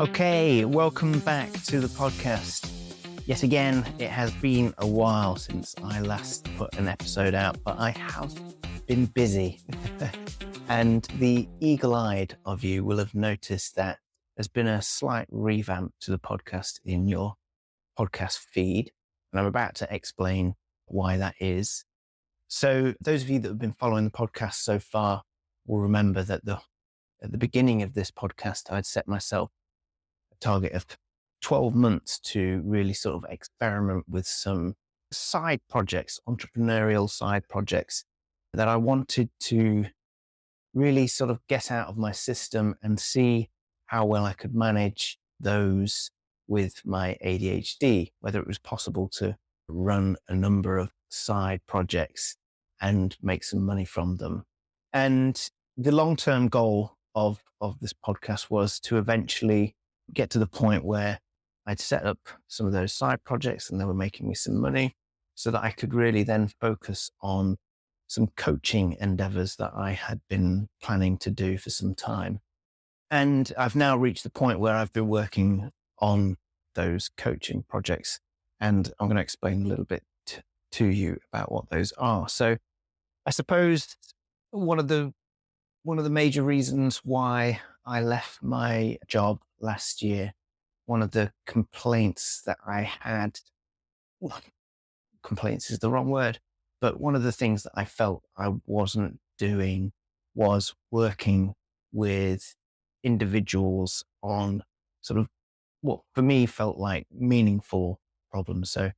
Okay, welcome back to the podcast. Yet again, it has been a while since I last put an episode out, but I have been busy. And the eagle-eyed of you will have noticed that there's been a slight revamp to the podcast in your podcast feed. And I'm about to explain why that is. So those of you that have been following the podcast so far will remember that at the beginning of this podcast, I'd set myself a target of 12 months to really sort of experiment with some side projects, entrepreneurial side projects that I wanted to really sort of get out of my system and see how well I could manage those with my ADHD, whether it was possible to run a number of side projects and make some money from them. And the long-term goal of this podcast was to eventually get to the point where I'd set up some of those side projects and they were making me some money so that I could really then focus on some coaching endeavors that I had been planning to do for some time. And I've now reached the point where I've been working on those coaching projects, and I'm going to explain a little bit to you about what those are. So I suppose one of the major reasons why I left my job last year, one of the complaints that I had, well, complaints is the wrong word, but one of the things that I felt I wasn't doing was working with individuals on sort of what for me felt like meaningful problems. So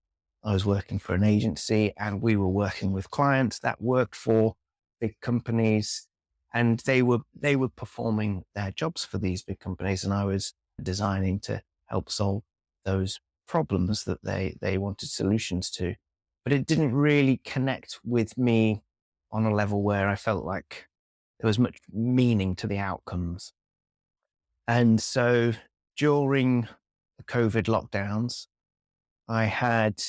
I was working for an agency and we were working with clients that worked for big companies, and they were performing their jobs for these big companies, and I was designing to help solve those problems that they wanted solutions to. But it didn't really connect with me on a level where I felt like there was much meaning to the outcomes. And so during the COVID lockdowns, I had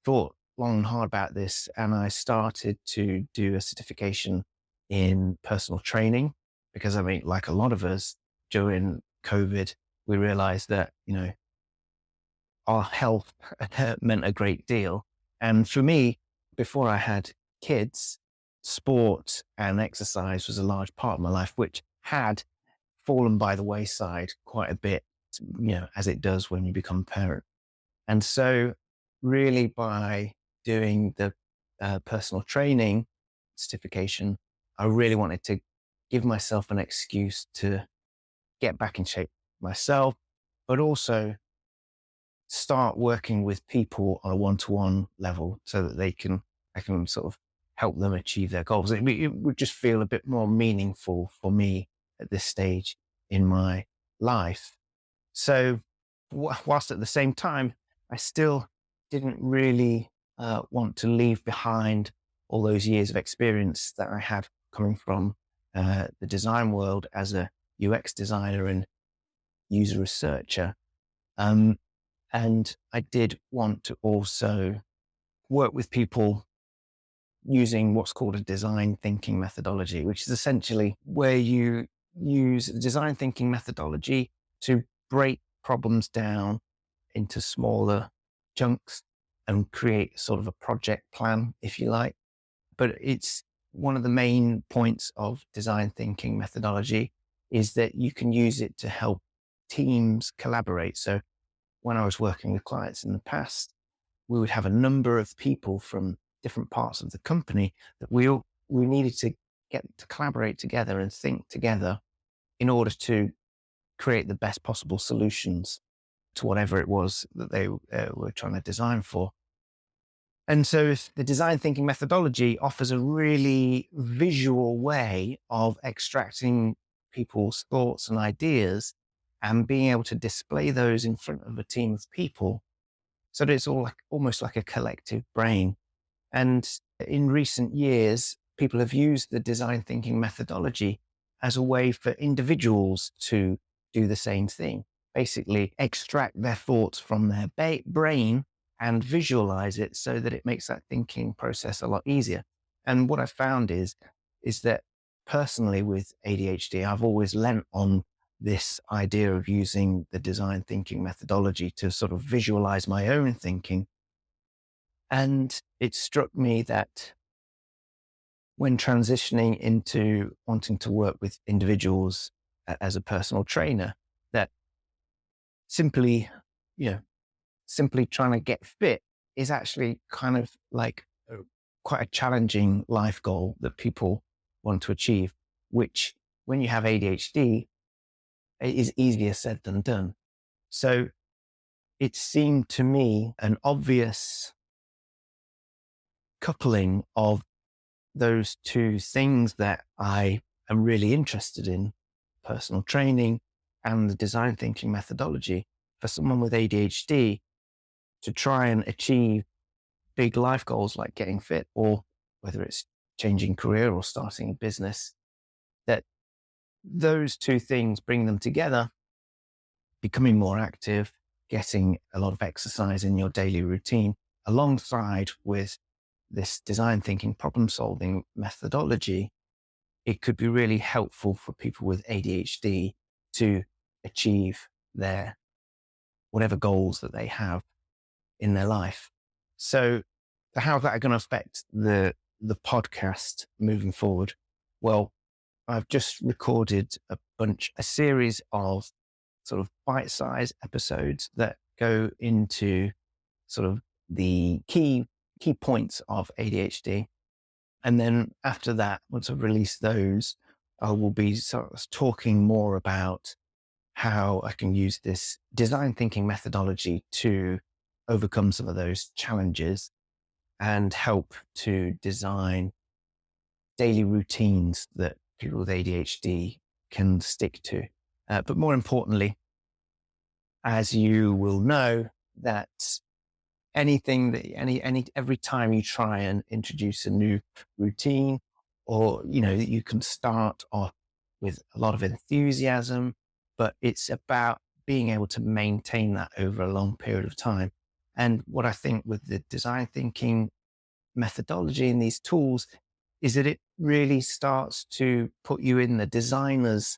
thought long and hard about this, and I started to do a certification in personal training, because I mean, like a lot of us during COVID, we realized that, our health meant a great deal. And for me, before I had kids, sport and exercise was a large part of my life, which had fallen by the wayside quite a bit, as it does when you become a parent. And so really by doing the personal training certification, I really wanted to give myself an excuse to get back in shape myself, but also start working with people on a one-to-one level so that I can sort of help them achieve their goals. It would just feel a bit more meaningful for me at this stage in my life. So whilst at the same time, I still didn't really want to leave behind all those years of experience that I had coming from the design world as a UX designer and user researcher. And I did want to also work with people using what's called a design thinking methodology, which is essentially where you use the design thinking methodology to break problems down into smaller chunks and create sort of a project plan, if you like. But it's one of the main points of design thinking methodology is that you can use it to help teams collaborate. So when I was working with clients in the past, we would have a number of people from different parts of the company that we needed to get to collaborate together and think together in order to create the best possible solutions to whatever it was that they were trying to design for. And so the design thinking methodology offers a really visual way of extracting people's thoughts and ideas and being able to display those in front of a team of people so that it's almost like a collective brain. And in recent years, people have used the design thinking methodology as a way for individuals to do the same thing, basically extract their thoughts from their brain and visualize it so that it makes that thinking process a lot easier. And what I found is that personally with ADHD, I've always lent on this idea of using the design thinking methodology to sort of visualize my own thinking. And it struck me that when transitioning into wanting to work with individuals as a personal trainer, that simply, you know, simply trying to get fit is actually kind of like quite a challenging life goal that people want to achieve, which when you have ADHD, it is easier said than done. So it seemed to me an obvious coupling of those two things that I am really interested in, personal training and the design thinking methodology, for someone with ADHD to try and achieve big life goals like getting fit, or whether it's changing career or starting a business, that those two things, bring them together, becoming more active, getting a lot of exercise in your daily routine, alongside with this design thinking, problem solving methodology, it could be really helpful for people with ADHD to achieve their whatever goals that they have in their life. So how's that going to affect the podcast moving forward? Well, I've just recorded a series of sort of bite-sized episodes that go into sort of the key points of ADHD. And then after that, once I've released those, I will be sort of talking more about how I can use this design thinking methodology to overcome some of those challenges and help to design daily routines that people with ADHD can stick to. But more importantly, as you will know, that every time you try and introduce a new routine, or, you can start off with a lot of enthusiasm, but it's about being able to maintain that over a long period of time. And what I think with the design thinking methodology and these tools is that it really starts to put you in the designer's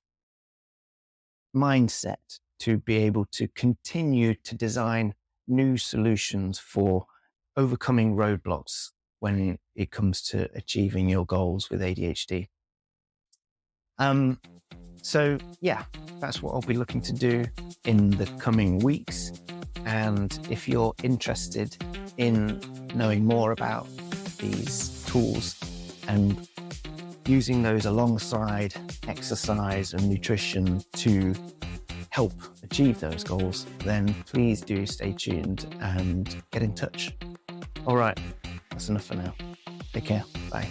mindset to be able to continue to design new solutions for overcoming roadblocks when it comes to achieving your goals with ADHD. So yeah, that's what I'll be looking to do in the coming weeks. And if you're interested in knowing more about these tools and using those alongside exercise and nutrition to help achieve those goals, then please do stay tuned and get in touch. All right, that's enough for now. Take care. Bye.